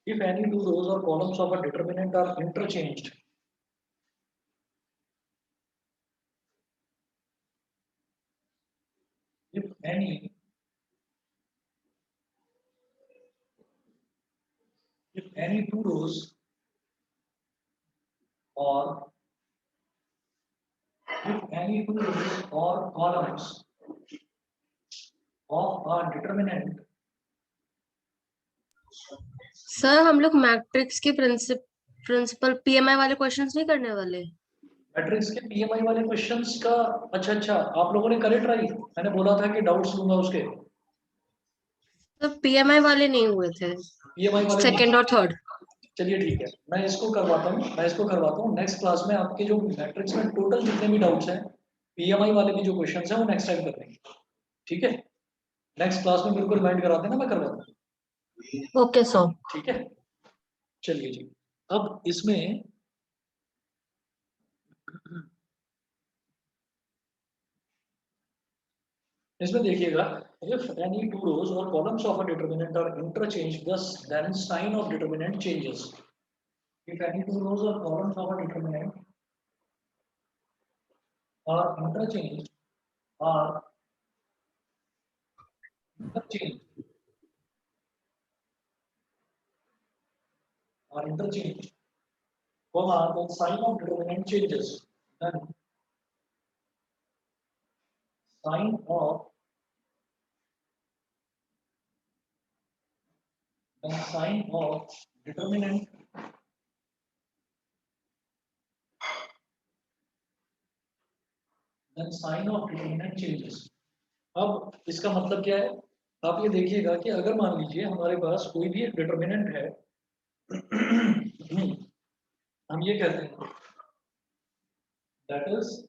If any two rows or columns of a determinant are interchanged, if any two rows or if any two rows or columns of a determinant, sir हम लोग matrix के principal PMI वाले questions नहीं करने वाले? Matrix के PMI वाले questions का अच्छा आप लोगों ने करे ट्राई? मैंने बोला था कि डाउट्स लूंगा उसके। तो पीएमआई वाले नहीं हुए थे, पीएमआई वाले नहीं। सेकंड और थर्ड। चलिए ठीक है, मैं इसको करवाता हूँ नेक्स्ट क्लास में। आपके जो मैट्रिक्स में टोटल जितने भी डाउट्स हैं, पीएमआई वाले भी जो क्वेश्चंस हैं वो नेक्स्ट टाइम कर लेंगे, ठीक है? नेक्स्ट क्लास में बिल्कुल रिमाइंड करा देना, मैं करवाता हूँ। Okay sir. ठीक है, चलिए जी। अब इसमें देखिएगा, if any two rows or columns of a determinant are interchanged, thus then sign of determinant changes. If any two rows or columns of a determinant are interchanged, are interchanged, then sign of determinant changes. Then sign of determinant changes. अब इसका मतलब क्या है? आप ये देखिएगा कि अगर मान लीजिए हमारे पास कोई भी एक डिटर्मिनेंट है, हम ये कहते हैं that is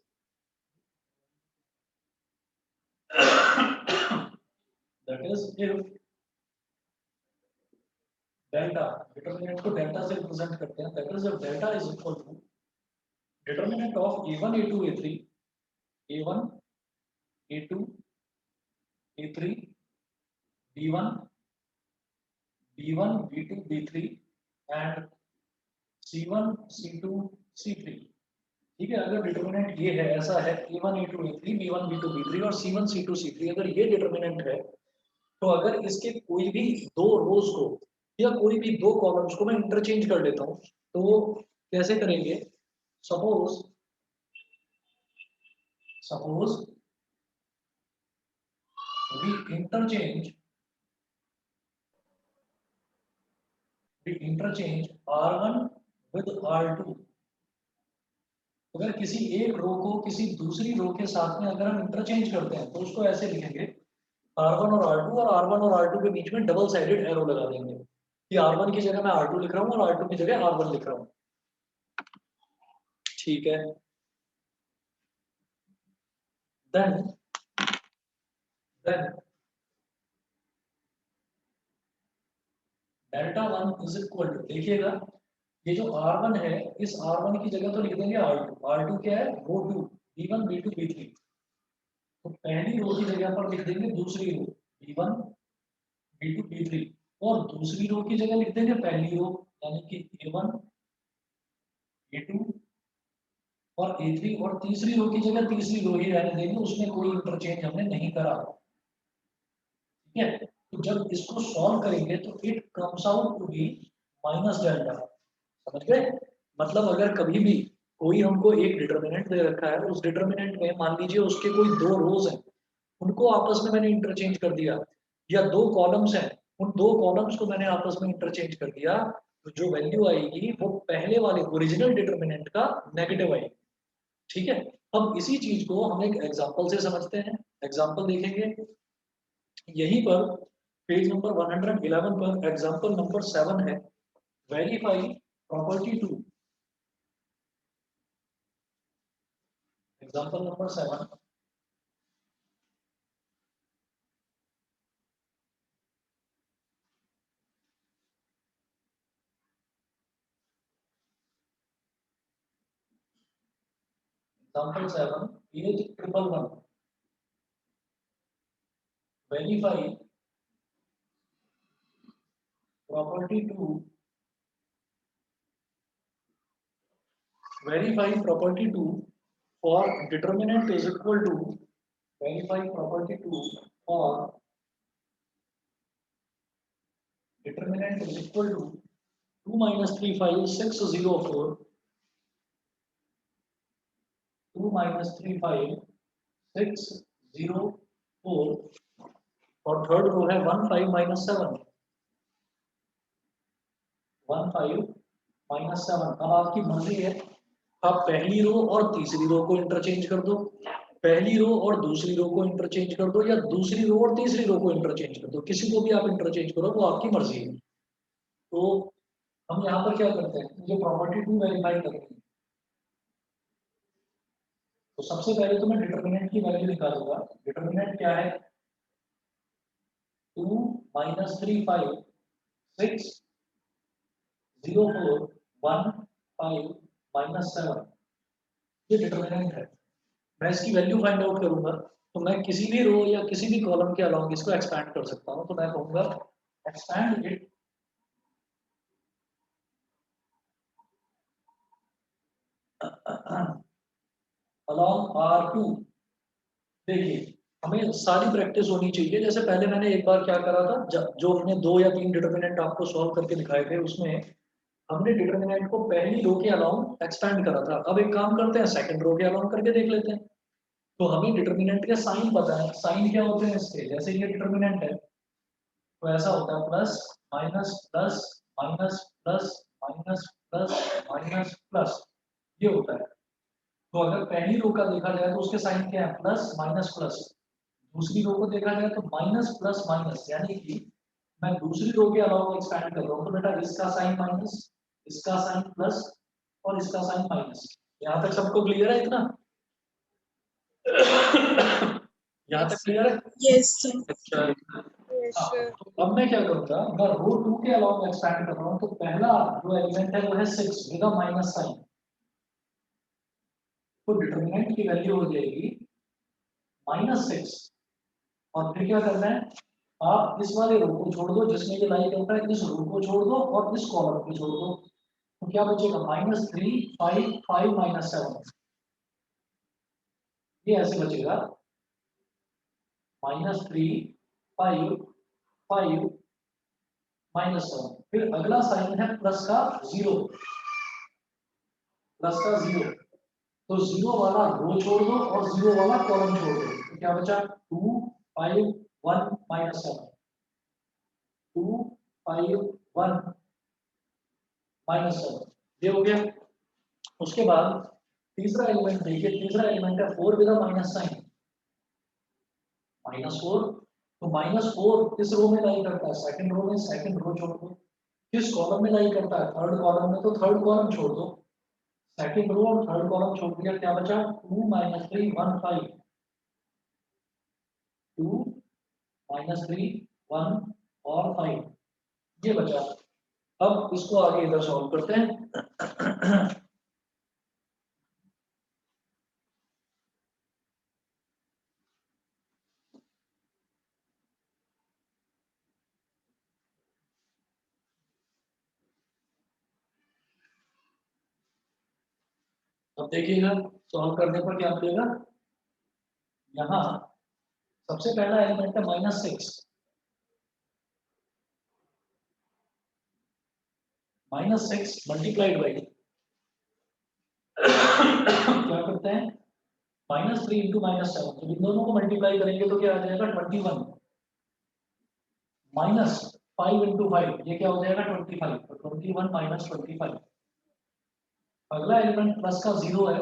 if delta, determinant को डेल्टा से रिप्रेजेंट करते हैं, that is if delta is equal to determinant of a1 a2 a3 a1 a2 a3 b1 b1 b2 b3 and c1 c2 c3। ठीक है, अगर डिटर्मिनेंट ये है, ऐसा है a1 a2 a3 b1 b2 b3 और c1 c2 c3, अगर ये डिटर्मिनेंट है, तो अगर इसके कोई भी दो रोज को या कोई भी दो कॉलम्स को मैं इंटरचेंज कर लेता हूं, तो वो कैसे करेंगे? Suppose we interchange r1 with r2। अगर किसी एक रो को किसी दूसरी रो के साथ में अगर हम इंटरचेंज करते हैं, तो उसको ऐसे लिखेंगे r1 और r2, और r1 और r2 के बीच में डबल साइडेड एरो लगा देंगे कि r1 की जगह मैं r2 लिख रहा हूँ और r2 की जगह r1 लिख रहा हूँ। ठीक है, then delta one is equal to, देखिएगा ये जो r1 है, इस r1 की जगह तो लिख देंगे r2। r2 क्या है? रो 2, b1 b2 b3। तो पहली रो की जगह पर लिख देंगे दूसरी रो b1 b2 b3, और दूसरी रो की जगह लिख देंगे पहली रो, यानी कि a1 a2 और a3, और तीसरी रो की जगह तीसरी रो ही रहने देंगे, उसमें कोई इंटरचेंज हमने नहीं करा। ठीक है, तो जब इसको सॉल्व करेंगे तो it comes out to be minus delta. समझ गए? मतलब अगर कभी भी कोई हमको एक डिटर्मिनेंट दे रखा है, उस डिटर्मिनेंट में मान लीजिए उसके कोई दो रोज हैं, उनको आपस में मैंने इंटरचेंज कर दिया, या दो कॉलम्स हैं, उन दो कॉलम्स को मैंने आपस में इंटरचेंज कर दिया, तो जो वैल्यू आएगी वो पहले वाले ओरिजिनल डिटर्मिनेंट का नेगेटिव आएगी। ठीक है, अब इसी चीज को हम एक एग्जांपल से समझते हैं। एग्जांपल देखेंगे यहीं पर, पेज नंबर 111 पर एग्जांपल नंबर 7 है, verify property 2। Example number 7, example 7 page 111, verify property 2 verify property 2 for determinant is equal to verify property 2 for determinant is equal to 2 minus 3 5 6 0 4 2 minus 3 5 6 0 4 और थर्ड रो है 1 5 minus 7 1 5 minus 7। अब आपकी मर्जी है, आप पहली रो और तीसरी रो को इंटरचेंज कर दो, पहली रो और दूसरी रो को इंटरचेंज कर दो, या दूसरी रो और तीसरी रो को इंटरचेंज कर दो, किसी को भी आप इंटरचेंज करो, वो आपकी मर्जी है। तो हम यहाँ पर क्या करते हैं, ये प्रॉपर्टी 2 वेरीफाई करते हैं। तो सबसे पहले तो मैं डिटर्मिनेंट की वैल्यू निकालूंगा। डिटर्मिनेंट क्या है, 2 minus 3 5 6 0 4 1 5 minus 7, ये डिटर्मिनेंट है। मैं इसकी वैल्यू फाइंड आउट करूंगा, तो मैं किसी भी रो या किसी भी कॉलम के अलाउंग इसको एक्सपैंड कर सकता हूं। तो मैं कहूंगा एक्सपैंड इट along R2। देखिए, हमें सारी प्रैक्टिस होनी चाहिए। जैसे पहले मैंने एक बार क्या करा था, जो हमने 2 या 3 डिटर्मिनेंट आपको सॉल्व करके दिखाए थे, उसमें हमने डिटर्मिनेंट को पहली रो के अलाउंग एक्सपैंड करा था। अब एक काम करते हैं, सेकंड रो के अलाउंग करके देख लेते हैं। तो हमें डिटर्मिनेंट के साइन पता है, साइन क्या होते हैं इसके, जैसे ये डिटर्मिनेंट है तो ऐसा होता है plus minus plus minus plus minus plus minus plus, ये होता है। तो अगर पहली रो का देखा जाए तो उसके साइन क्या है, प्लस माइनस प्लस। दूसरी रो को देखा जाए तो माइनस प्लस माइनस, यानी कि मैं दूसरी रो के अलावा एक्सपैंड कर रहा हूँ, तो बेटा इसका साइन माइनस, इसका साइन प्लस और इसका साइन माइनस। यहाँ तक सबको क्लियर है इतना? यहाँ तक क्लियर है? यस अच्छा, यस हाँ। तो अब मैं क्या करूँगा, मैं रो 2 के अलावा एक्सपैंड कर रहा हूँ, तो पहला जो एलिमेंट है वो है 6 विद माइनस साइन। तो डिटर्मिनेंट की वैल्यू हो जाएगी -6। और फिर क्या करना है, आप इस वाले रो को छोड़ दो जिसमें ये लाई करता है, इस रो को छोड़ दो और इस कॉलम को छोड़ दो। तो क्या बचेगा, -3 5 5 -7, ये ऐसे बचेगा -3 5 5 -7। फिर अगला साइन है प्लस का 0, प्लस का 0। तो 0 वाला रो छोड़ दो और 0 वाला कॉलम छोड़ दो, तो क्या बचा 2 5 1 -7, 2 5 1 -7, ये हो गया। उसके बाद तीसरा एलिमेंट देखिए, तीसरा एलिमेंट है 4 विद माइनस साइन, -4। तो -4 किस रो में लाई करता है, सेकंड रो में, सेकंड रो छोड़ दो। किस कॉलम में लाई करता है, थर्ड कॉलम में, तो थर्ड कॉलम छोड़ दो। सेकंड रो और थर्ड कॉलम छोड़ दिया, क्या बचा 2 -3 1 5, 2 -3 1 और 5, ये बचा। अब इसको आगे इधर सॉल्व करते हैं। अब देखिएगा सॉल्व करने पर क्या मिलेगा, यहाँ सबसे पहला एलिमेंट है -6, -6 मल्टीप्लाइड बाई क्या करते हैं, -3 इंटू -7, तो इन दोनों को मल्टीप्लाई करेंगे तो क्या आ जाएगा 21, -5 इंटू 5, ये क्या हो जाएगा 25, तो 21 -25। अगला एलिमेंट प्लस का 0 है।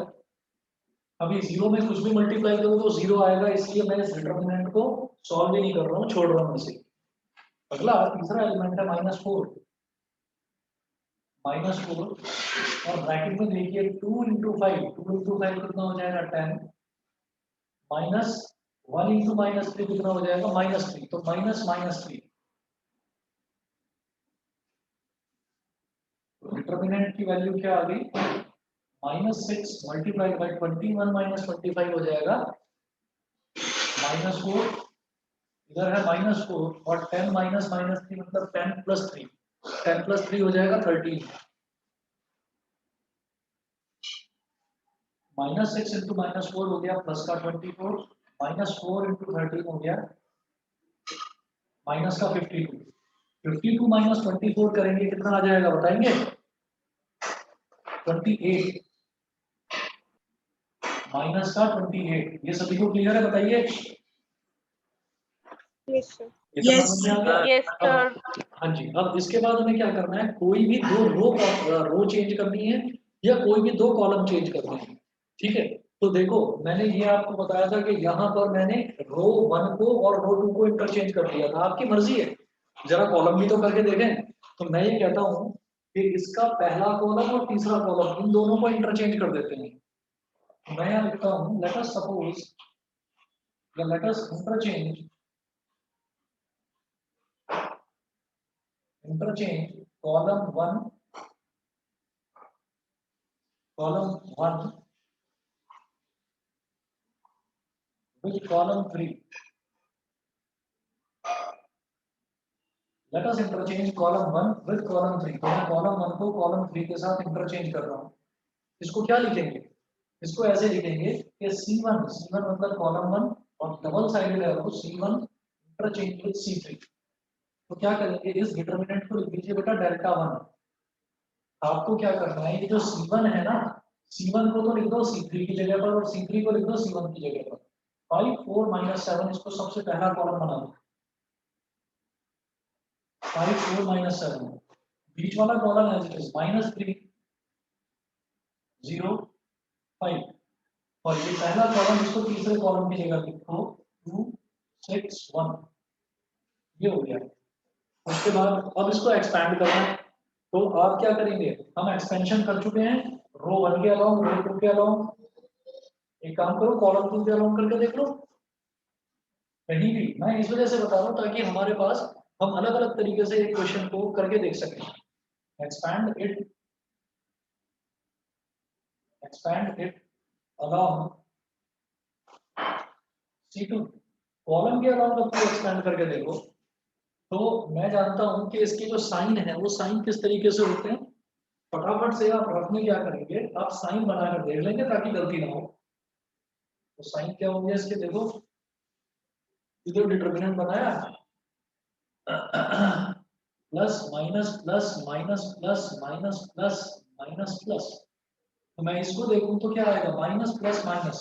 अभी 0 में कुछ भी मल्टीप्लाई करो तो 0 आएगा, इसलिए मैं इस डिटर्मिनेंट को सॉल्व ही नहीं कर रहा हूँ, छोड़ रहा हूँ इसे। अगला तीसरा एलिमेंट है -4, -4 और ब्रैकेट में देखिए 2 इंटू 5, 2 इंटू 5 कितना हो जाएगा 10, -1 इंटू -3 कितना हो जाएगा -3, तो -3। डिटर्मिनेंट की वैल्यू क्या आ गई, -6 मल्टीप्लाइड बाई 21 -25 हो जाएगा -4, इधर है -4 और 10 -3 मतलब 10 + 3, 10 + 3 हो जाएगा 13। -6 इंटू -4 हो गया प्लस का 24, -4 इंटू 13 हो गया माइनस का 52। 52 माइनस 24 करेंगे कितना आ जाएगा बताएंगे? 28 माइनस का 28। ये सभी को क्लियर है बताइए? Yes, sir. ये सब समझ में आ गया? Yes, sir. हाँ जी, अब इसके बाद हमें क्या करना है, कोई भी दो रो चेंज करनी है या कोई भी दो कॉलम चेंज करने हैं, ठीक है? तो देखो मैंने ये आपको बताया था कि यहाँ पर मैंने रो 1 को और रो 2 को इंटरचेंज कर दिया था, आपकी मर्जी है, जरा कॉलम भी तो करके देखें। तो मैं ये कहता हूँ कि इसका पहला कॉलम और तीसरा कॉलम इन दोनों को इंटरचेंज कर देते हैं। मैं यहाँ लिखता हूँ लेट अस सपोज या let us interchange column 1 with column 3. Let us interchange column 1 with column 3. तो मैं column 1 को column 3 के साथ इंटरचेंज कर रहा हूँ। इसको क्या लिखेंगे? इसको ऐसे लिखेंगे कि C1 मतलब column 1 और डबल साइडेड है वो C1 इंटरचेंज विद C3। तो क्या करेंगे, इस डिटरमिनेंट को लिख दीजिए बेटा डेल्टा 1। आपको क्या करना है, ये जो C1 है ना, C1 को तो लिख दो C3 की जगह पर और C3 को लिख दो C1 की जगह पर। 5 4 माइनस 7 इसको सबसे पहला कॉलम बना दो। 5 4 माइनस 7 बीच वाला कॉलम एज इट इज -3 0 5 और ये पहला कॉलम इसको तीसरे कॉलम की जगह लिखो 2 6 1। ये हो गया। उसके बाद अब इसको एक्सपैंड करना है, तो आप क्या करेंगे, हम एक्सपेंशन कर चुके हैं रो 1 के अलावा रो 2 के अलावा। एक काम करो कॉलम 2 के अलावा करके देख लो कहीं भी। मैं इस वजह से बता रहा हूँ ताकि हमारे पास हम अलग अलग तरीके से एक क्वेश्चन को करके देख सकें। expand it along C2 column के अलावा जब तुम एक्सपेंड करके देखो तो मैं जानता हूं कि इसके जो साइन है वो साइन किस तरीके से होते हैं। फटाफट से आप रफ में क्या करेंगे, आप साइन बनाकर देख लेंगे ताकि गलती ना हो। तो साइन क्या हो गया इसके, देखो इधर डिटरमिनेंट बनाया plus minus plus minus plus minus plus minus plus. तो मैं इसको देखूं तो क्या आएगा, माइनस प्लस माइनस।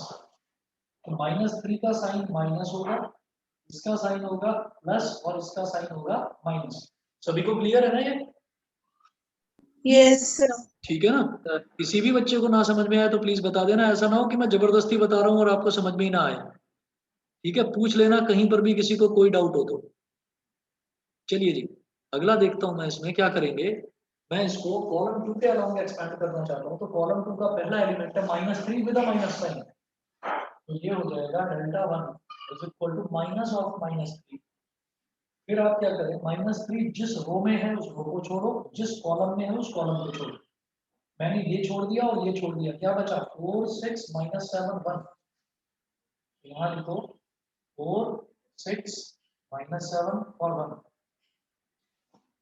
तो -3 का साइन माइनस होगा, इसका साइन होगा प्लस और इसका साइन होगा माइनस। सभी को क्लियर है ना ये? Yes, sir. ठीक है ना? किसी भी बच्चे को ना समझ में आए तो प्लीज बता देना, ऐसा ना हो कि मैं जबरदस्ती बता रहा हूँ और आपको समझ में ही ना आए। ठीक है, पूछ लेना कहीं पर भी किसी को कोई डाउट हो तो। चलिए जी अगला देखता हूं मैं, इसमें क्या करेंगे, मैं इसको कॉलम 2 के अलाउंग एक्सपेंड करना चाहता हूं। तो कॉलम 2 का पहला एलिमेंट है -3 विद अ माइनस साइन, तो ये हो जाएगा delta 1 is equal to minus of -3। फिर आप क्या करें, -3 जिस रो में है उस रो को छोड़ो, जिस कॉलम में है उस कॉलम को छोड़ो। मैंने ये छोड़ दिया और ये छोड़ दिया, क्या बचा 4 6 -7 1। यहाँ लिखो 4 6 -7 और 1।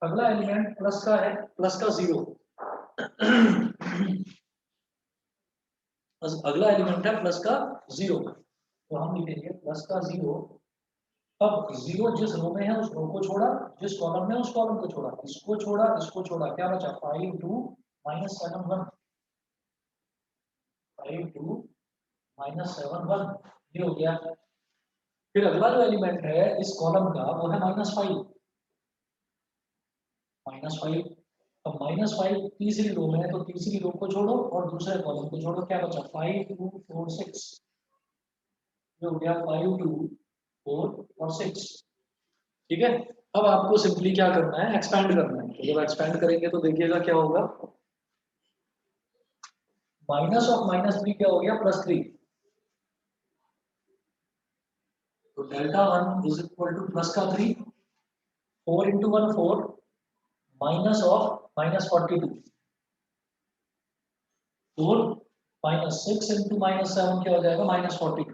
अगला एलिमेंट प्लस का है, प्लस का 0। अगला एलिमेंट है प्लस का 0, तो हम लिखेंगे प्लस का 0। अब 0 जिस रो में है उस रो को छोड़ा, जिस कॉलम में है उस कॉलम को छोड़ा, इसको छोड़ा, क्या बचा 5 2 -7 1। 5 2 -7 1 ये हो गया। फिर अगला जो एलिमेंट है इस कॉलम का वो है -5। अब -5 तीसरी रो में है तो तीसरी रो को छोड़ो और दूसरे कॉलम को छोड़ो, क्या बचा 5 2 4 6। ये हो गया 5 2 4 और 6। ठीक है, अब आपको सिंपली क्या करना है, एक्सपैंड करना है। तो जब एक्सपैंड करेंगे तो देखिएगा क्या होगा, माइनस ऑफ -3 क्या हो गया +3। तो delta 1 is equal two plus का 3, 4 इंटू 1 4 माइनस ऑफ -42, 4 -6 इंटू -7 क्या हो जाएगा -42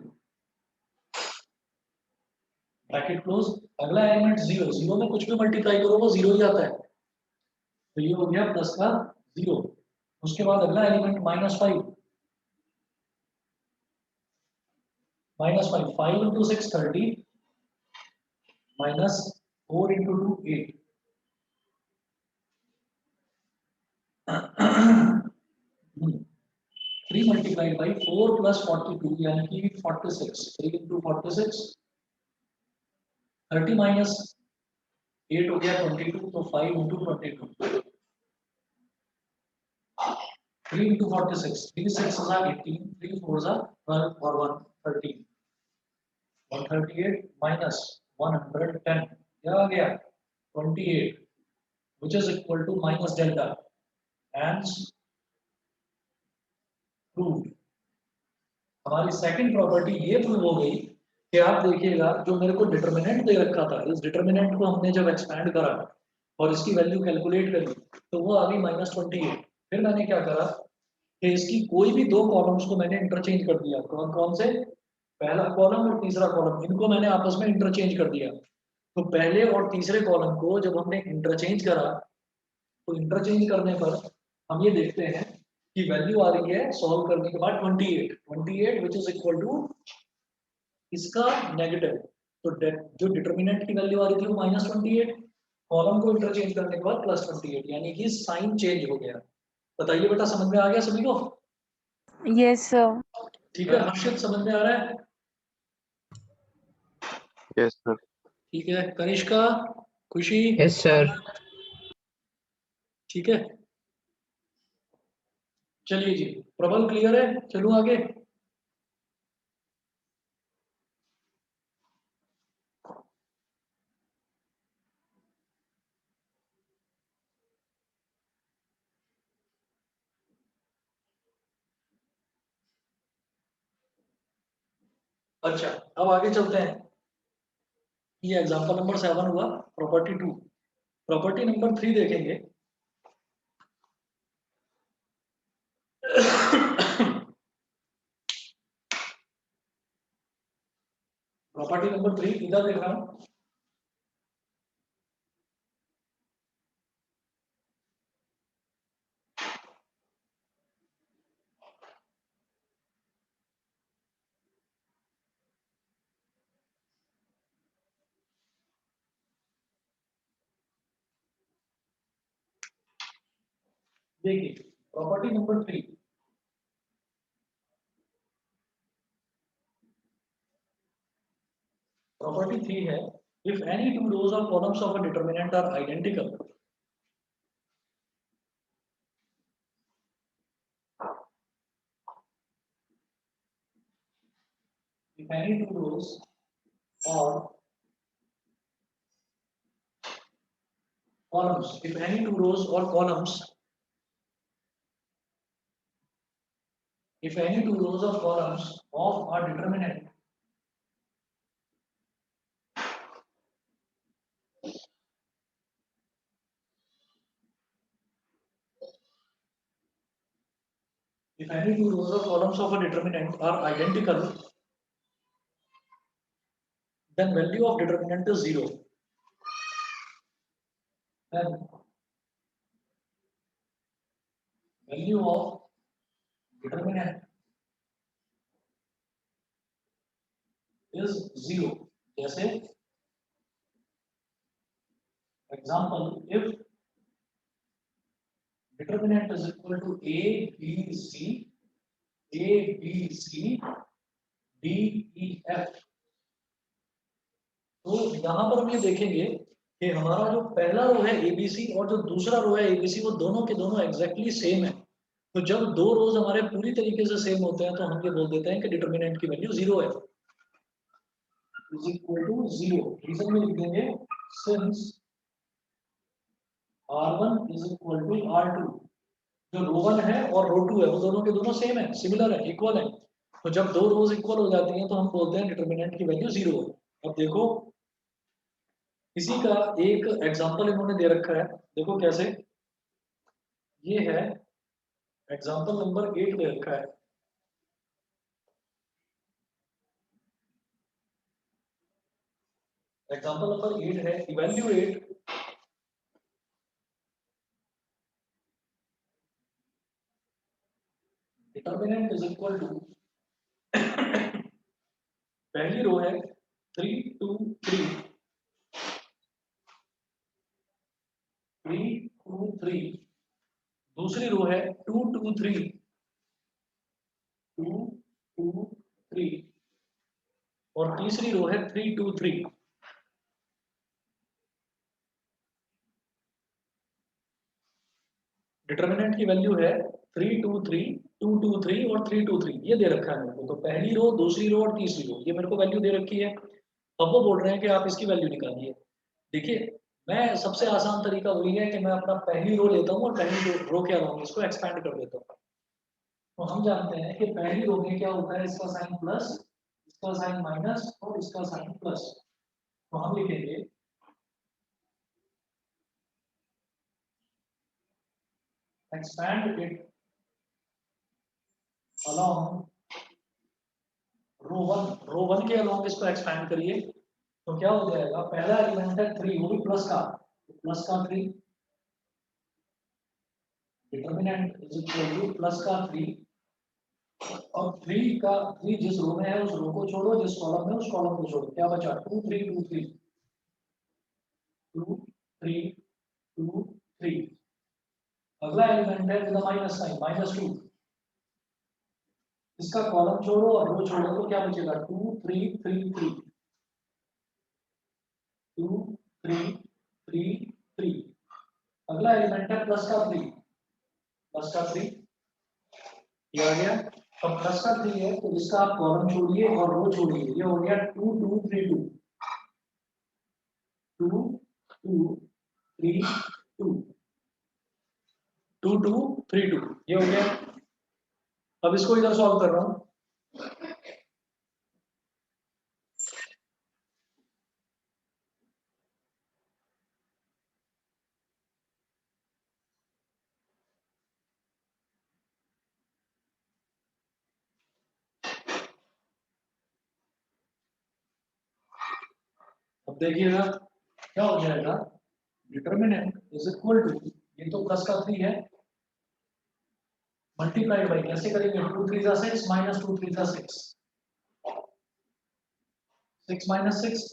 ब्रैकेट क्लोज। अगला एलिमेंट 0, 0 में कुछ भी मल्टीप्लाई करो वो 0 ही आता है, तो ये हो गया प्लस का 0। उसके बाद अगला element -5, minus 5, 5 into 6 30, minus 4 into 2 8, 3 multiplied by 4 plus 42 यानी कि 46, 3 इंटू 46, 30 माइनस 8 हो गया 22, तो 5 इंटू 22, 3 इंटू 46, 3 6 18, 3 4 12 और 1 13, 138 माइनस 110, क्या आ गया 28, which is equal to minus delta, and proved। हमारी सेकंड प्रॉपर्टी ये प्रूव हो गई कि आप देखिएगा जो मेरे को डिटर्मिनेंट दे रखा था, इस डिटर्मिनेंट को हमने जब एक्सपैंड करा और इसकी वैल्यू कैलकुलेट करी तो वो आ गई -28। फिर मैंने क्या करा कि इसकी कोई भी दो कॉलम्स को मैंने इंटरचेंज कर दिया। कौन कौन से? पहला कॉलम और तीसरा कॉलम, इनको मैंने आपस में इंटरचेंज कर दिया। तो पहले और तीसरे कॉलम को जब हमने इंटरचेंज करा तो इंटरचेंज करने पर हम ये देखते हैं कि वैल्यू आ रही है सॉल्व करने के बाद 28 विच इज इक्वल टू इसका नेगेटिव। तो जो डिटर्मिनेंट की वैल्यू आ रही थी वो -28, कॉलम को इंटरचेंज करने के बाद +28, यानी कि साइन चेंज हो गया। बताइए बेटा, समझ में आ गया सभी को? Yes, sir. ठीक है, हर्षित समझ में आ रहा है? Yes sir. ठीक है, कनिष्का, खुशी, यस सर। ठीक है, चलिए जी, प्रबल क्लियर है? चलूं आगे। अच्छा, अब आगे चलते हैं। ये एग्जांपल नंबर 7 हुआ, प्रॉपर्टी 2। प्रॉपर्टी नंबर 3 देखेंगे। प्रॉपर्टी नंबर 3 इधर देख रहा हूं। देखिए, प्रॉपर्टी नंबर 3, प्रॉपर्टी 3 है, इफ एनी टू रोज और columns of a determinant are identical, if any two rows or columns, if any two rows or columns, if any two rows or columns of a determinant if any two rows or columns of a determinant are identical, then value of determinant is 0. Then value of determinant is 0. जैसे example, if determinant is equal to a b c d e f, तो यहाँ पर हम ये देखेंगे कि हमारा जो पहला रो है एबीसी और जो दूसरा रो है एबीसी, वो दोनों के दोनों एग्जैक्टली सेम है। तो जब दो रोज हमारे पूरी तरीके से सेम होते हैं तो हम ये बोल देते हैं कि डिटरमिनेंट की वैल्यू 0 है, इज इक्वल टू 0। रीजन में लिख देंगे since r1 is equal to r2, जो रो 1 है और रो 2 है वो दोनों के दोनों सेम है, सिमिलर है, इक्वल है। तो जब दो रोज इक्वल हो जाती हैं तो हम बोलते हैं डिटरमिनेंट की वैल्यू 0 है। अब देखो, इसी का एक एग्जांपल इन्होंने दे रखा है, देखो कैसे। ये है एग्जांपल नंबर 8 दे रखा है। एग्जांपल नंबर 8 है, evaluate determinant is equal to पहली रो है 3 2 3 3 2 3, दूसरी रो है 2 2 3 2 2 3 और तीसरी रो है 3 2 3। डिटर्मिनेंट की वैल्यू है 3 2 3 2 2 3 और 3 2 3, ये दे रखा है मेरे को। तो पहली रो, दूसरी रो और तीसरी रो, ये मेरे को वैल्यू दे रखी है। अब वो बोल रहे हैं कि आप इसकी वैल्यू निकालिए। देखिए, मैं सबसे आसान तरीका वही है कि मैं अपना पहली रो लेता हूँ और पहली रो के अलावा इसको एक्सपैंड कर देता हूँ। तो हम जानते हैं कि पहली रो में क्या होता है, इसका साइन प्लस, इसका साइन माइनस और इसका साइन प्लस। तो हम लिखेंगे expand it along row one के along इसको एक्सपैंड करिए। तो क्या हो जाएगा, पहला एलिमेंट है 3, वो भी प्लस का, प्लस का 3, determinant is equal two plus का 3 और 3 जिस रो में है उस रो को छोड़ो, जिस कॉलम में उस कॉलम को छोड़ो, क्या बचा 2 3 2 3 2 3 2 3। अगला एलिमेंट है विद माइनस साइन, -2, इसका कॉलम छोड़ो और रो छोड़ो तो क्या बचेगा 2 3 3 3 2 3 3 3। अगला एलिमेंट है प्लस का 3, प्लस का 3 ये आ गया। अब प्लस का 3 है तो इसका आप कॉलम छोड़िए और रो छोड़िए, ये हो गया 2 2 3 2 2 2 3 2 2 2 3 2, ये हो गया। अब इसको इधर सॉल्व कर रहा हूं। अब देखिएगा क्या हो जाएगा, डिटर्मिनेंट इज इक्वल टू, ये तो प्लस का 3 है, मल्टीप्लाइड बाई, कैसे करेंगे, 2 3 जा 6 माइनस 2 3 जा 6, 6 माइनस 6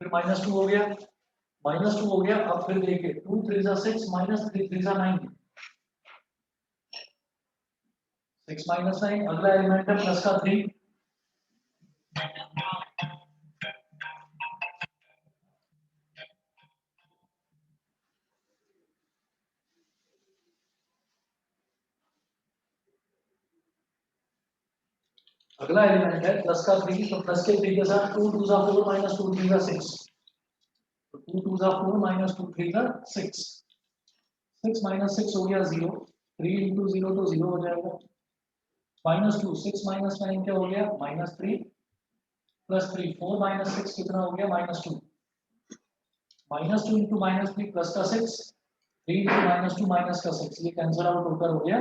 फिर -2 हो गया, -2 हो गया। अब फिर देखिए 2 3 जा 6 माइनस 3 3 जा 9, 6 माइनस 9। अगला एलिमेंट है प्लस का 3, अगला एलिमेंट है प्लस का 3, तो प्लस के 3 के साथ 2 2 जा 4 माइनस 2 3 जा 6, तो 2 2 जा 4 माइनस 2 3 जा 6, 6 माइनस 6 हो गया 0, 3 इंटू 0 तो 0 हो जाएगा, -2 6 माइनस 9 क्या हो गया, -3 प्लस 3 4 माइनस 6 कितना हो गया, -2, -2 इंटू -3 प्लस का 6, 3 इंटू -2 माइनस का 6, ये कैंसिल आउट होकर हो गया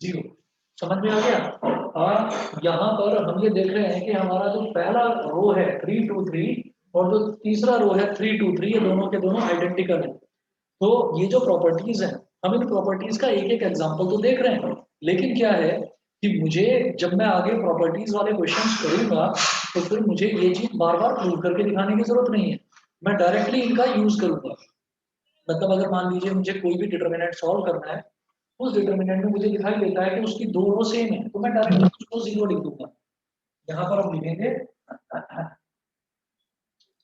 0। समझ में आ गया। यहाँ पर हम ये देख रहे हैं कि हमारा जो पहला रो है 3 2 3 और जो तीसरा रो है 3 2 3, ये दोनों के दोनों आइडेंटिकल हैं। तो ये जो प्रॉपर्टीज हैं, हम इन प्रॉपर्टीज का एक एक एग्जांपल तो देख रहे हैं, लेकिन क्या है कि मुझे जब मैं आगे प्रॉपर्टीज वाले क्वेश्चंस करूंगा तो फिर मुझे ये चीज बार बार प्रूव करके दिखाने की जरूरत नहीं है, मैं डायरेक्टली इनका यूज करूंगा। मतलब अगर मान लीजिए मुझे कोई भी डिटर्मिनेंट सॉल्व करना है, उस डिटर्मिनेंट में मुझे दिखाई देता है कि उसकी दो रो सेम है, तो मैं डायरेक्टली उसको 0 लिख दूंगा। यहाँ पर हम लिखेंगे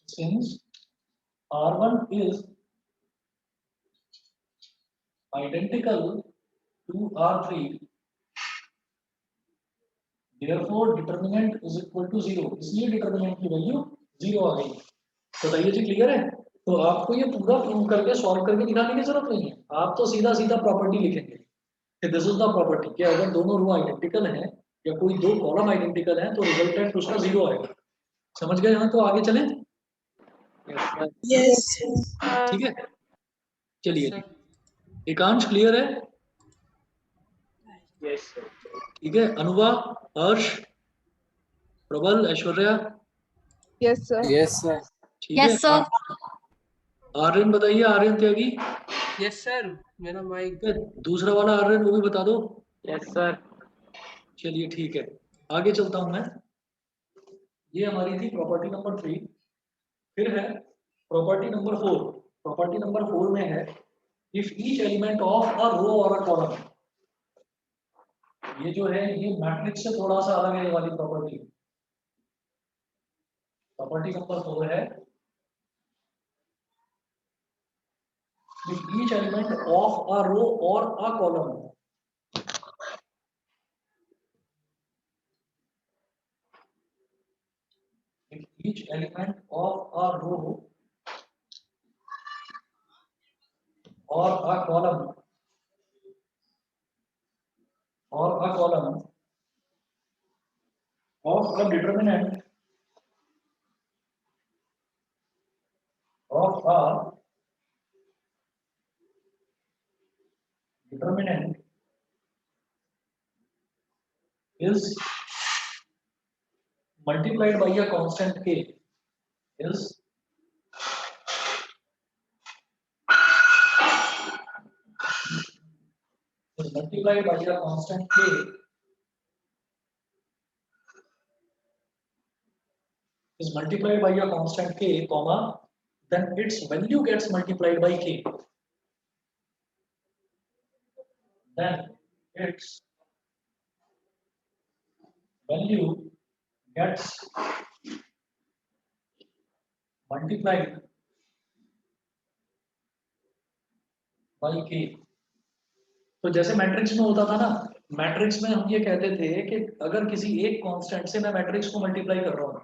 since R1 is identical to R3, therefore determinant is equal to 0, इसलिए डिटर्मिनेंट की वैल्यू 0 आ गई। बताइए जी, क्लियर है। तो आपको ये पूरा प्रूव करके सॉल्व करके दिखाने की जरूरत नहीं है, आप तो सीधा सीधा प्रॉपर्टी लिखेंगे कि दिस इज द प्रॉपर्टी कि अगर दोनों रो आइडेंटिकल हैं या कोई दो कॉलम आइडेंटिकल हैं तो रिजल्टेंट उसका 0 आएगा। समझ गए यहाँ, तो आगे चलें। यस ठीक है, चलिए, एकांश क्लियर है। Yes sir. ठीक है, Anubha, Harsh, Prabal, Aishwarya, Yes, sir. Yes sir. ठीक है। Yes sir. आर्यन बताइए, आर्यन त्यागी। यस सर, मेरा माइक। दूसरा वाला आर्यन वो भी बता दो। Yes sir. चलिए ठीक है, आगे चलता हूं मैं। ये हमारी थी प्रॉपर्टी नंबर 3। फिर है प्रॉपर्टी नंबर 4। प्रॉपर्टी नंबर 4 में है if each element of a row और अ कॉलम। ये जो है ये मैट्रिक्स से थोड़ा सा अलग है ये वाली प्रॉपर्टी। प्रॉपर्टी नंबर 4 है if each element of a row or a column if each element of a row or a column of a determinant of a determinant is multiplied by a constant k is multiplied by a constant k is multiplied by a constant k comma then its value gets multiplied by k, then its value gets multiplied by k। तो जैसे matrix में होता था ना, matrix में हम ये कहते थे कि अगर किसी एक कांस्टेंट से मैं मैट्रिक्स को मल्टीप्लाई कर रहा हूँ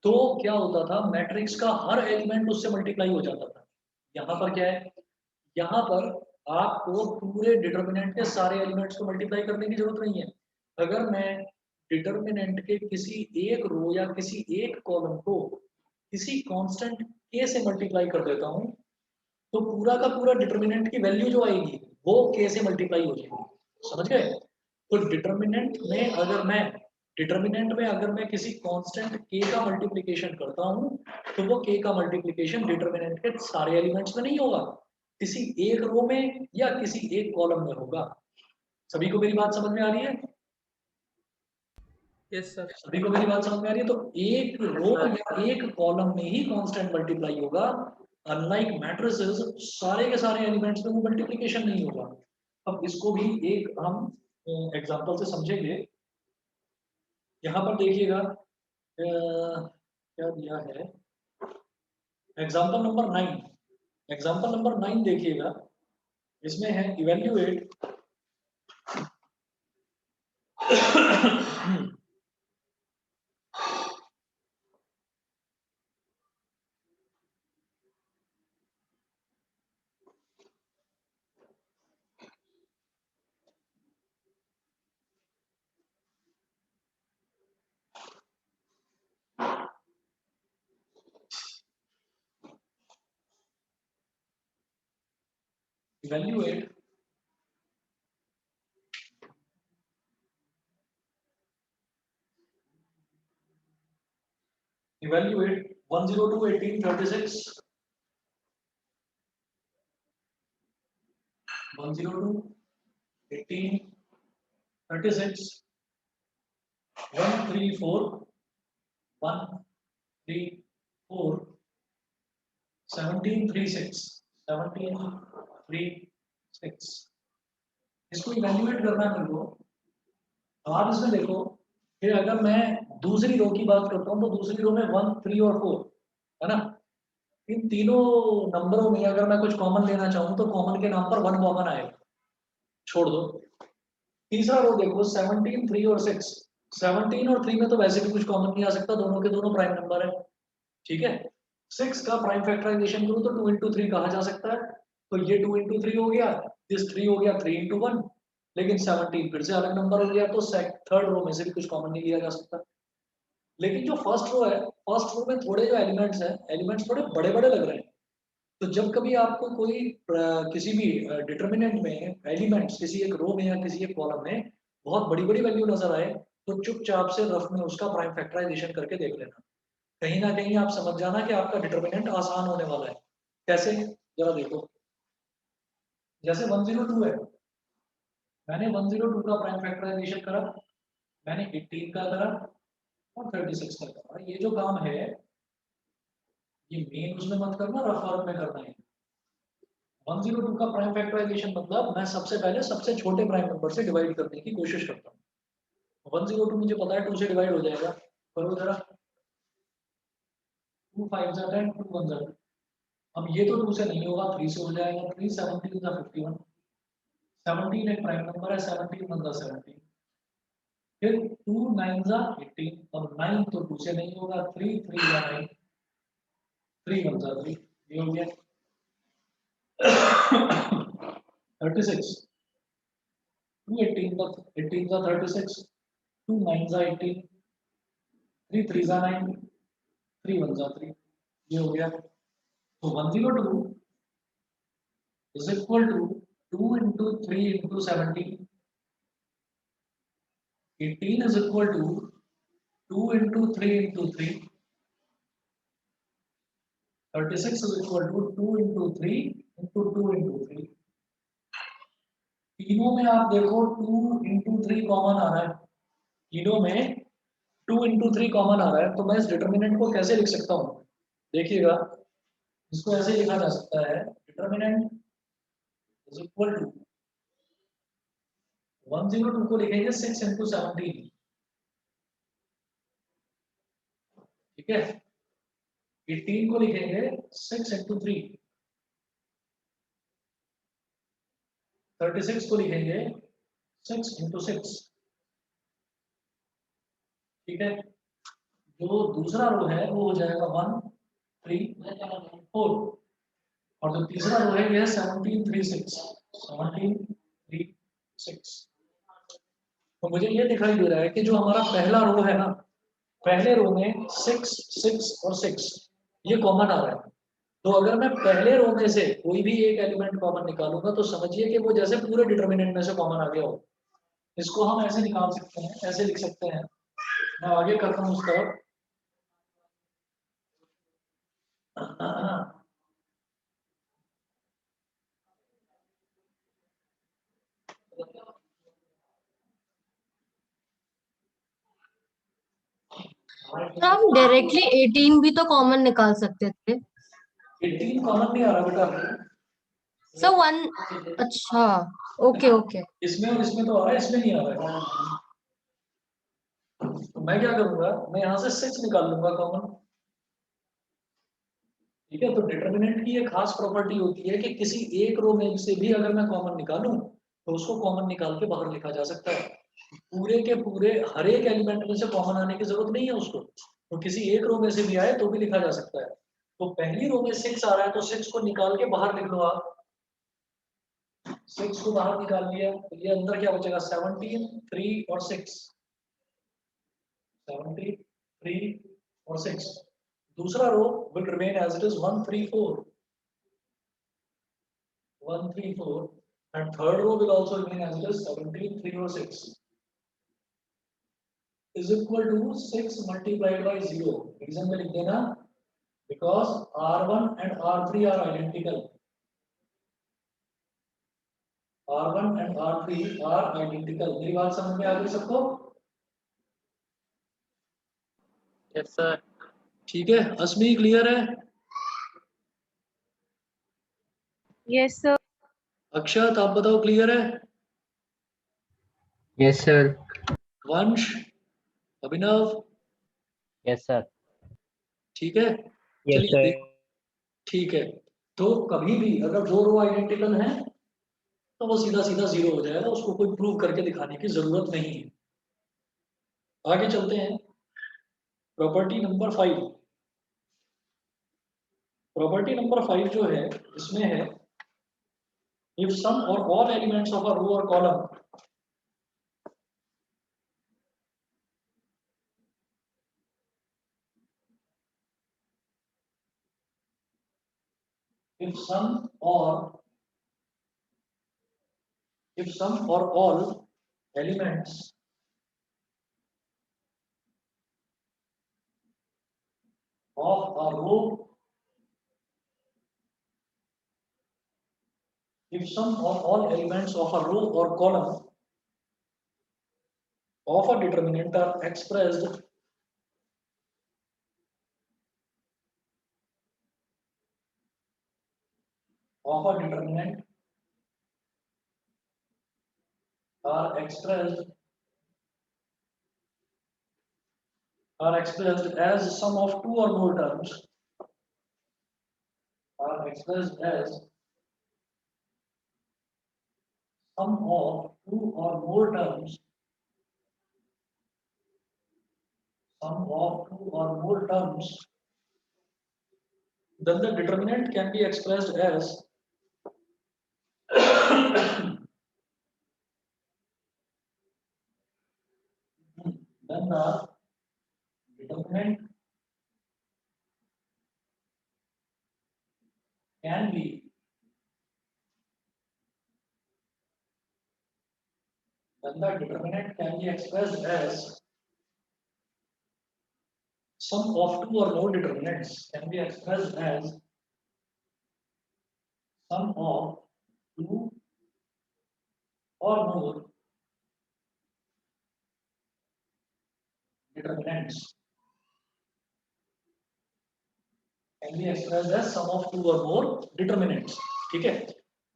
तो क्या होता था, मैट्रिक्स का हर एलिमेंट उससे मल्टीप्लाई हो जाता था। यहाँ पर क्या है, यहाँ पर आपको पूरे डिटर्मिनेंट के सारे एलिमेंट्स को मल्टीप्लाई करने की जरूरत नहीं है। अगर मैं डिटर्मिनेंट के किसी एक रो या किसी एक कॉलम को किसी कांस्टेंट के से मल्टीप्लाई कर देता हूँ तो पूरा का पूरा डिटर्मिनेंट की वैल्यू जो आएगी वो k से मल्टीप्लाई हो जाएगी। समझ गए? तो डिटर्मिनेंट में अगर मैं किसी कांस्टेंट k का मल्टीप्लिकेशन करता हूं तो वो k का मल्टीप्लिकेशन डिटर्मिनेंट के सारे एलिमेंट्स में नहीं होगा, किसी एक रो में या किसी एक कॉलम में होगा। सभी को मेरी बात समझ में आ रही है? Yes sir. सभी को मेरी बात समझ में आ रही है? तो एक रो या एक कॉलम में ही कांस्टेंट मल्टीप्लाई होगा, अनलाइक मैट्रिसेस सारे के सारे एलिमेंट्स में वो मल्टीप्लिकेशन नहीं होगा। अब इसको भी एक हम एग्जांपल से समझेंगे। यहाँ पर देखिएगा क्या दिया है, एग्जांपल नंबर 9। एग्जांपल नंबर 9 देखिएगा, इसमें है इवेल्युएट evaluate evaluate 102 18 36 102 18 36 134 134 1736 1736 इसको इवैल्यूएट करना है मेरे को। आप इसमें देखो, फिर अगर मैं दूसरी रो की बात करता हूँ तो दूसरी रो में 1 3 और 4 है ना, इन तीनों नंबरों में अगर मैं कुछ कॉमन लेना चाहूँ तो कॉमन के नाम पर 1 कॉमन आएगा, छोड़ दो। तीसरा रो देखो 17 3 और 6, 17 और 3 में तो वैसे भी कुछ कॉमन नहीं आ सकता, दोनों के दोनों प्राइम नंबर है, ठीक है। 6 का प्राइम फैक्टराइजेशन करूँ तो 2 into 3 कहा जा सकता है, तो ये 2 into 3 हो गया, दिस 3 हो गया 3 into 1, लेकिन 17 फिर से अलग नंबर हो गया, तो थर्ड रो में से भी कुछ कॉमन नहीं लिया जा सकता। लेकिन जो फर्स्ट रो है, फर्स्ट रो में थोड़े जो एलिमेंट्स हैं, एलिमेंट्स थोड़े बड़े बड़े लग रहे हैं। तो जब कभी आपको कोई किसी भी डिटर्मिनेंट में एलिमेंट्स किसी एक रो में या किसी एक कॉलम में बहुत बड़ी बड़ी वैल्यू नजर आए तो चुपचाप से रफ में उसका प्राइम फैक्टराइजेशन करके देख लेना। कहीं ना कहीं आप समझ जाना कि आपका डिटर्मिनेंट आसान होने वाला है। कैसे, जरा देखो। जैसे 102 है, मैंने 102 का प्राइम फैक्टराइजेशन करा, मैंने 18 का करा और 36 का करा। ये जो काम है ये मेन उसमें मत करना, रफ वर्क में करना है। 102 का प्राइम फैक्टराइजेशन मतलब मैं सबसे पहले सबसे छोटे प्राइम नंबर से डिवाइड करने की कोशिश करता हूँ। 102 मुझे पता है 2 से डिवाइड हो जाएगा, करो जरा। 2 5 जा 10, 2 1 जा 2। अब ये तो 2 से नहीं होगा, 3 से हो जाएगा। 3 17 जा 51, 17 एक प्राइम नंबर है, 17 1 जा 17। फिर 2 9 जा 18, अब 9 तो 2 से नहीं होगा, 3 3 जा 9, 3 1 जा 3, ये हो गया। 36, 2 18 का 36, 2 9 जा 18, 3 3 जा 9, 3 1 जा 3, ये हो गया। तो 102 is equal to 2 into 3 into 17. 18 is equal to 2 into 3 into 3. 36 is equal to 2 into 3 into 2 into 3. तीनों में आप देखो 2 into 3 कॉमन आ रहा है, तीनों में 2 into 3 कॉमन आ रहा है। तो मैं इस डिटर्मिनेंट को कैसे लिख सकता हूँ, देखिएगा। इसको ऐसे लिखा जा सकता है, डिटर्मिनेंट इज इक्वल टू 102 को लिखेंगे 6 into 17, ठीक है। 18 को लिखेंगे 6 into 3, 36 को लिखेंगे 6 into 6, ठीक है। जो दूसरा रो है वो हो जाएगा 1 3 4, और जो तीसरा रो है ये है 17 3 6, 17 3 6। तो मुझे ये दिखाई दे रहा है कि जो हमारा पहला रो है ना, पहले रो में 6 6 और 6 ये कॉमन आ रहा है। तो अगर मैं पहले रो में से कोई भी एक एलिमेंट कॉमन निकालूंगा तो समझिए कि वो जैसे पूरे डिटर्मिनेंट में से कॉमन आ गया हो। इसको हम ऐसे निकाल सकते हैं, ऐसे लिख सकते हैं। मैं आगे करता हूँ उस तरफ। तो हम डायरेक्टली 18 भी तो कॉमन निकाल सकते थे। 18 कॉमन नहीं आ रहा बेटा, सर 1, अच्छा, ओके ओके। इसमें और इसमें तो आ रहा है, इसमें नहीं आ रहा है। तो मैं क्या करूंगा, मैं यहाँ से 6 निकाल लूंगा कॉमन, ठीक है। तो डिटर्मिनेंट की एक खास प्रॉपर्टी होती है कि किसी एक रो में से भी अगर मैं कॉमन निकालूं तो उसको कॉमन निकाल के बाहर लिखा जा सकता है। पूरे के पूरे हर एक एलिमेंट में से कॉमन आने की जरूरत नहीं है उसको, तो किसी एक रो में से भी आए तो भी लिखा जा सकता है। तो पहली रो में 6 आ रहा है तो 6 को निकाल के बाहर लिख लो आप। 6 को बाहर निकाल लिया तो ये अंदर क्या बचेगा, 17 3 और 6, 17 3 और 6। दूसरा रो will remain as it is 1 3 4, 1 3 4, and third row will also remain as it is 17 3 or 6 is equal to 6 multiplied by 0। Reason में लिख देना, because R1 and R3 are identical, R1 and R3 are identical। मेरी बात समझ में आ गई सबको? Yes sir. ठीक है, अस्मी क्लियर है? Yes, sir. अक्षत आप बताओ क्लियर है? Yes sir. वंश, अभिनव, यस सर। ठीक है। यस चलिए सर। देखो, ठीक है। तो कभी भी अगर दो रो आइडेंटिकल हैं तो वो सीधा सीधा जीरो हो जाएगा, उसको कोई प्रूव करके दिखाने की जरूरत नहीं है। आगे चलते हैं, प्रॉपर्टी नंबर 5। प्रॉपर्टी नंबर 5 जो है इसमें है, इफ सम और all elements of a row और column if some or all elements of a row, if some or all elements of a row or column of a determinant are expressed of a determinant are expressed as sum of two or more terms are expressed as sum of two or more terms sum of two or more terms, then the determinant can be expressed as then the determinant can be expressed as sum of two or more determinants can be expressed as sum of two or more determinants can be expressed as sum of two or more determinants. ठीक है,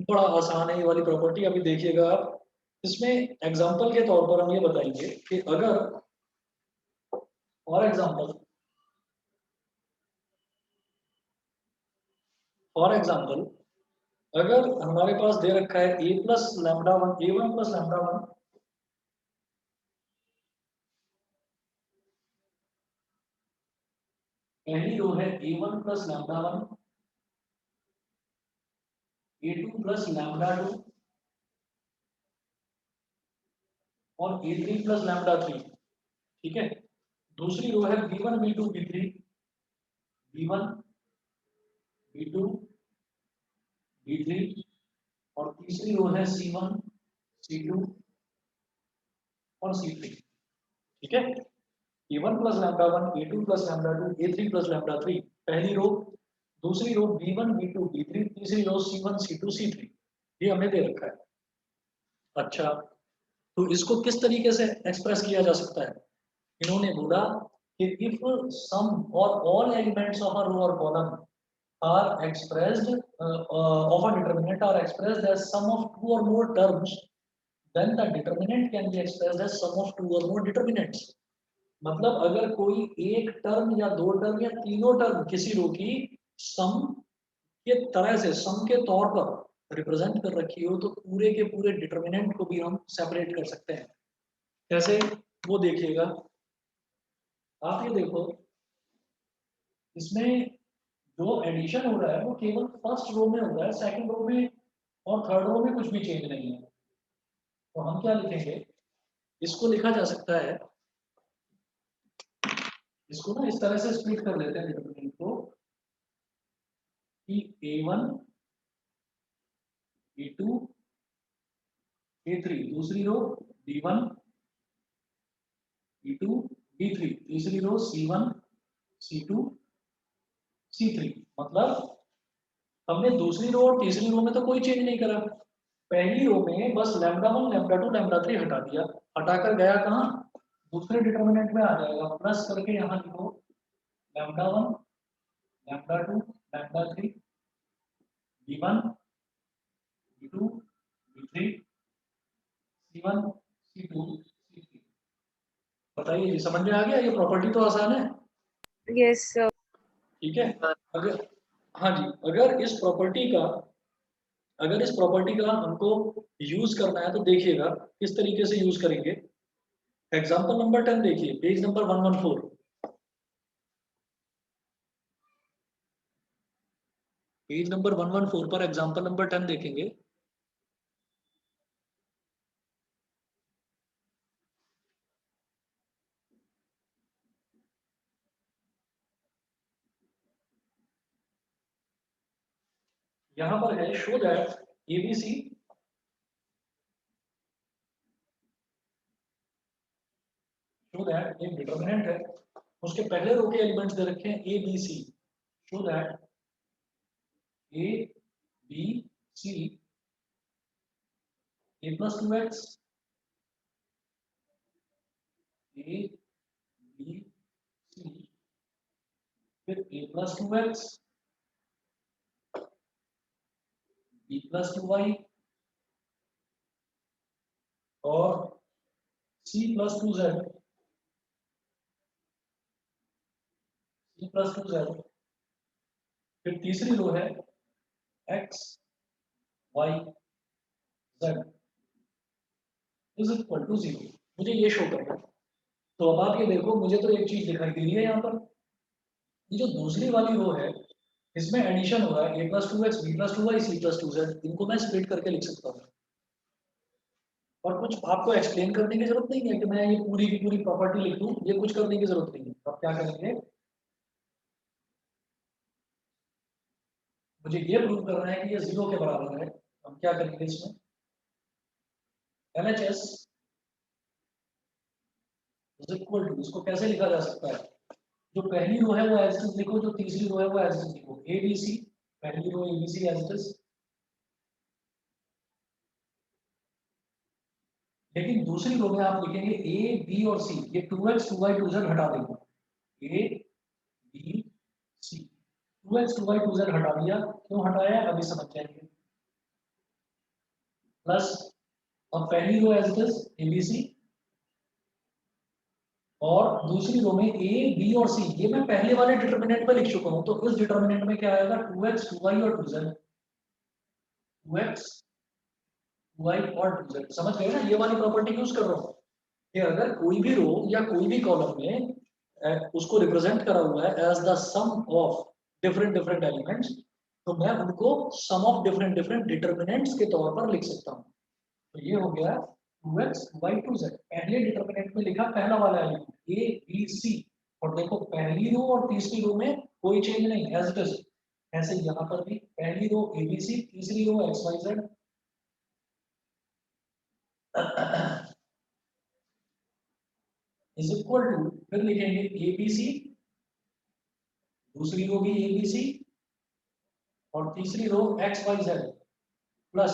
बड़ा आसान है ये वाली property. अभी देखिएगा आप, इसमें एग्जांपल के तौर पर हम ये बताएंगे कि अगर फॉर एग्जांपल अगर हमारे पास दे रखा है a plus lambda one a1 plus lambda one पहली रो है a1 plus lambda one a2 plus lambda two और a3 प्लस लैम्डा थ्री. ठीक है, दूसरी रो है b1 b2 b3 b1 b2 b3 और तीसरी रो है c1 c2 और c3. ठीक है, a1 plus lambda one a2 plus lambda two a3 plus lambda three पहली रो, दूसरी रो b1 b2 b3, तीसरी रो c1 c2 c3. ये हमें दे रखा है. अच्छा, तो इसको किस तरीके से एक्सप्रेस किया जा सकता है? इन्होंने बोला कि इफ सम और all elements of a row और column are expressed of a determinant are expressed as sum of two or more terms, then the determinant can be expressed as sum of two or more determinants. मतलब अगर कोई एक term या दो term या तीनों term किसी रो की सम के तरह से सम के तौर पर रिप्रेजेंट कर रखी हो तो पूरे के पूरे डिटर्मिनेंट को भी हम सेपरेट कर सकते हैं. कैसे, वो देखिएगा आप. ये देखो, इसमें जो एडिशन हो रहा है वो केवल फर्स्ट रो में हो रहा है, सेकंड रो में और थर्ड रो में कुछ भी चेंज नहीं है. तो हम क्या लिखेंगे, इसको लिखा जा सकता है, इसको ना इस तरह से स्प्लिट कर लेते हैं डिटरमिनेंट को कि a1 a2 a3 दूसरी रो b1 b2 b3 तीसरी रो c1 c2 c3. मतलब हमने दूसरी रो और तीसरी रो में तो कोई चेंज नहीं करा, पहली रो में बस lambda one lambda two lambda three हटा दिया. हटाकर गया कहाँ, दूसरे डिटरमिनेंट में आ जाएगा. प्लस करके यहाँ लिखो lambda one lambda two lambda three b1 b2 b3 c1 c2 c3. बताइए जी, समझ में आ गया? ये प्रॉपर्टी तो आसान है. Yes, sir. ठीक है, अगर हाँ जी, अगर इस प्रॉपर्टी का हमको यूज करना है तो देखिएगा किस तरीके से यूज करेंगे. एग्जांपल नंबर 10 देखिए, पेज नंबर 114. पेज नंबर 114 पर एग्जांपल नंबर 10 देखेंगे. यहां पर है शो दैट एबीसी एक डिटरमिनेंट है, उसके पहले रो के एलिमेंट्स दे रखे हैं A B C. Show that A B C a plus 2x A B C फिर a plus 2x b plus 2y और c plus 2z फिर तीसरी रो है x y z is equal to 0। मुझे ये शो करना है। तो अब आप ये देखो, मुझे तो एक चीज दिखाई दे रही है यहाँ पर, ये जो दूसरी वाली रो है इसमें एडिशन हो रहा है a plus 2x b plus 2y c plus 2z। इनको मैं स्प्लिट करके लिख सकता हूँ और कुछ आपको एक्सप्लेन करने की जरूरत नहीं है कि मैं ये पूरी की पूरी प्रॉपर्टी लिख दूं, ये कुछ करने की जरूरत नहीं है। अब क्या करेंगे, मुझे ये प्रूव करना है कि ये 0 के बराबर है। हम क्या करेंगे इसमें, LHS इज इक्वल टू, इसको कैसे लिखा जा सकता है, जो पहली रो है वो एज इट इज लिखो, जो तीसरी रो है वो एज इट इज लिखो। ABC, पहली रो ABC एज इट इज, लेकिन दूसरी रो में आप लिखेंगे A B और C, ये 2x 2y 2z हटा देंगे। A B C, 2x 2y 2z हटा दिया, क्यों हटाया अभी समझ जाएंगे। प्लस अब पहली रो एज इट इज ABC और दूसरी रो में A B और C, ये मैं पहले वाले डिटरमिनेंट में लिख चुका हूं, तो इस डिटरमिनेंट में क्या आएगा, 2x 2y और 2z, 2x 2y और 2z। समझ गए ना, ये वाली प्रॉपर्टी यूज कर रहा हूं कि अगर कोई भी रो या कोई भी कॉलम में उसको रिप्रेजेंट करा हुआ है as the sum of different different elements, तो मैं उनको sum of different different determinants के तौर पर लिख सकता हूँ। तो ये हो गया 2x y 2z, पहले डिटरमिनेंट में लिखा पहला वाला एलिमेंट a b c, और देखो पहली रो और तीसरी रो में कोई चेंज नहीं, एज इट इज। ऐसे यहाँ पर भी पहली रो abc, तीसरी रो xyz इज इक्वल टू, फिर लिखेंगे ABC, दूसरी रो भी ABC और तीसरी रो XYZ प्लस,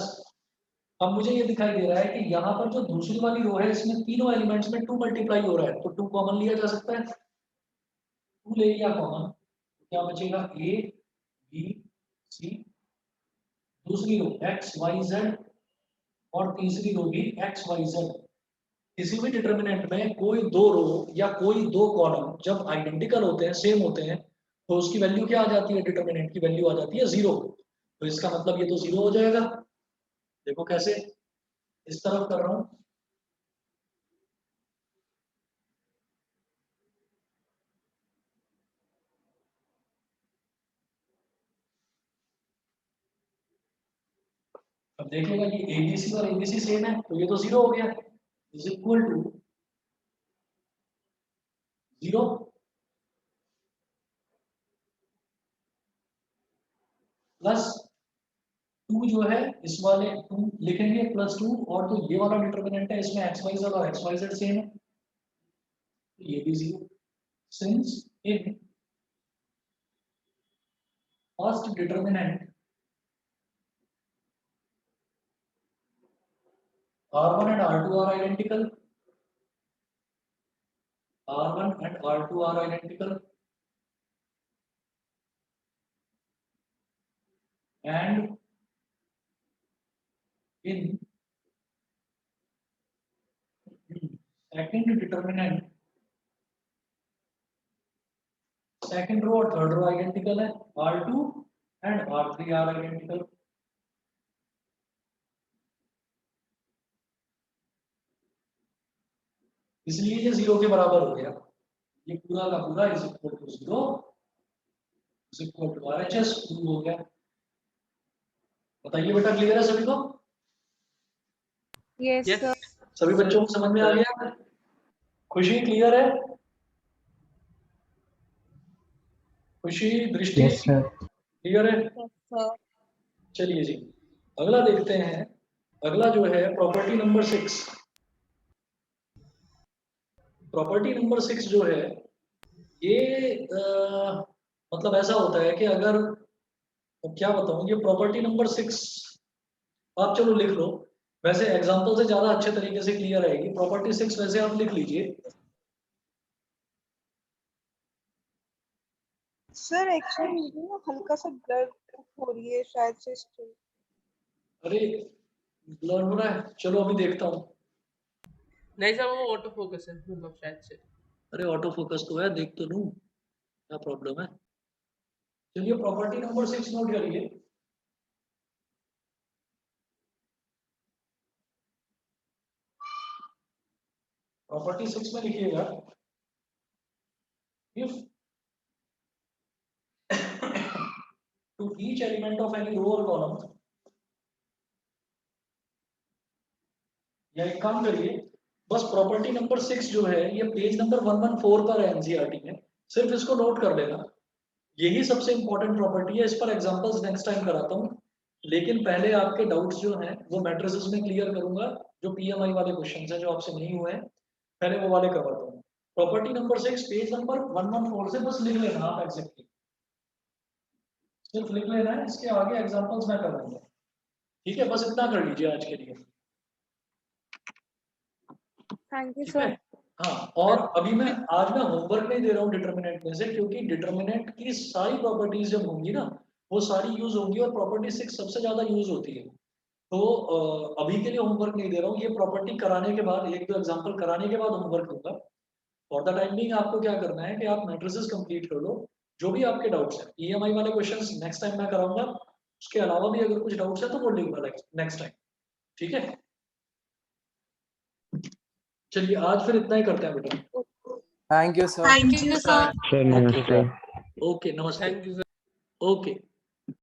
अब मुझे ये दिखाई दे रहा है कि यहाँ पर जो दूसरी वाली रो है इसमें तीनों एलिमेंट्स में 2 मल्टीप्लाई हो रहा है, तो 2 कॉमन लिया जा सकता है। 2 ले लिया कॉमन, तो क्या बचेगा A B C, दूसरी रो XYZ और तीसरी रो भी XYZ। किसी भी डिटरमिनेंट में कोई दो रो या कोई दो कॉलम जब आइडेंटिकल होते हैं, सेम होते हैं, तो उसकी वैल्यू क्या आ जाती है, डिटरमिनेंट की वैल्यू आ जाती है 0। तो इसका मतलब ये तो 0 हो जाएगा। देखो कैसे, इस तरफ कर रहा हूं, अब देखेगा कि ABC और ABC सेम है, तो ये तो 0 हो गया, इज इक्वल टू 0 प्लस 2 जो है इस वाले 2 लिखेंगे प्लस 2, और तो ये वाला डिटरमिनेंट है इसमें XYZ और XYZ सेम है, तो ये भी 0। Since in first determinant R1 and R2 are identical, R1 and R2 are identical, and in second determinant, second row और third row identical है, R2 and R3 are identical। इसलिए ये 0 के बराबर हो गया, ये पूरा का पूरा is equal to 0 is equal to RHS prove हो गया। बताइए बेटा, क्लियर है सभी को? Yes, Yes. sir. सभी बच्चों को समझ में आ गया? खुशी क्लियर है? खुशी, दृष्टि Yes, sir. क्लियर है? Yes, sir. चलिए जी, अगला देखते हैं। अगला जो है प्रॉपर्टी नंबर 6। प्रॉपर्टी नंबर 6 जो है ये मतलब ऐसा होता है कि अगर, तो क्या बताऊं, ये प्रॉपर्टी नंबर 6 आप चलो लिख लो, वैसे एग्जांपल से ज्यादा अच्छे तरीके से क्लियर रहेगी। प्रॉपर्टी 6 वैसे आप लिख लीजिए सर एक्चुअली मुझे ना हल्का सा ब्लर हो रही है शायद से still। अरे ब्लर हो रहा है, चलो अभी देखता हूँ। नहीं सर वो ऑटो फोकस है मतलब शायद से। अरे ऑटो फोकस तो है, देख तो लूँ क्या प्रॉब्लम है। चलिए प्रॉपर्टी नंबर 6 नोट करिए। प्रॉपर्टी 6 में लिखिएगा, if to each element of any row or column, या एक काम करिए, बस प्रॉपर्टी नंबर 6 जो है ये पेज नंबर 114 पर है एनसीईआरटी में, सिर्फ इसको नोट कर लेना। यही सबसे इंपॉर्टेंट प्रॉपर्टी है, इस पर एग्जांपल्स नेक्स्ट टाइम कराता हूँ, लेकिन पहले आपके डाउट्स जो हैं वो मैट्रिसेस में क्लियर करूंगा। जो पीएमआई वाले क्वेश्चंस हैं जो आपसे नहीं हुए हैं, पहले वो वाले करवाता हूँ। प्रॉपर्टी नंबर 6 पेज नंबर 114 से बस लिख लेना आप एग्जैक्टली, सिर्फ लिख लेना है, इसके आगे एग्जांपल्स मैं कर दूंगा। ठीक है, बस इतना कर लीजिए आज के लिए। थैंक यू ठीक है, सर। हाँ। और अभी मैं आज ना होमवर्क नहीं दे रहा हूँ डिटर्मिनेंट में से, क्योंकि डिटर्मिनेंट की सारी प्रॉपर्टीज जब होंगी ना वो सारी यूज होंगी, और प्रॉपर्टी 6 सबसे ज्यादा यूज होती है। तो अभी के लिए होमवर्क नहीं दे रहा हूँ, ये प्रॉपर्टी कराने के बाद, एक दो एग्जांपल कराने के बाद होमवर्क होगा। फॉर द टाइम बिंग आपको क्या करना है कि आप मैट्रिसेस कंप्लीट कर लो, जो भी आपके डाउट्स हैं। ईएमआई वाले क्वेश्चंस नेक्स्ट टाइम मैं कराऊंगा, उसके अलावा भी अगर कुछ डाउट्स है तो वो लिखूंगा नेक्स्ट टाइम। ठीक है, चलिए आज फिर इतना ही करते हैं बेटा। Thank you sir. Thank you sir. Thank you, sir. Okay, नमस्ते। Thank you sir. ओके।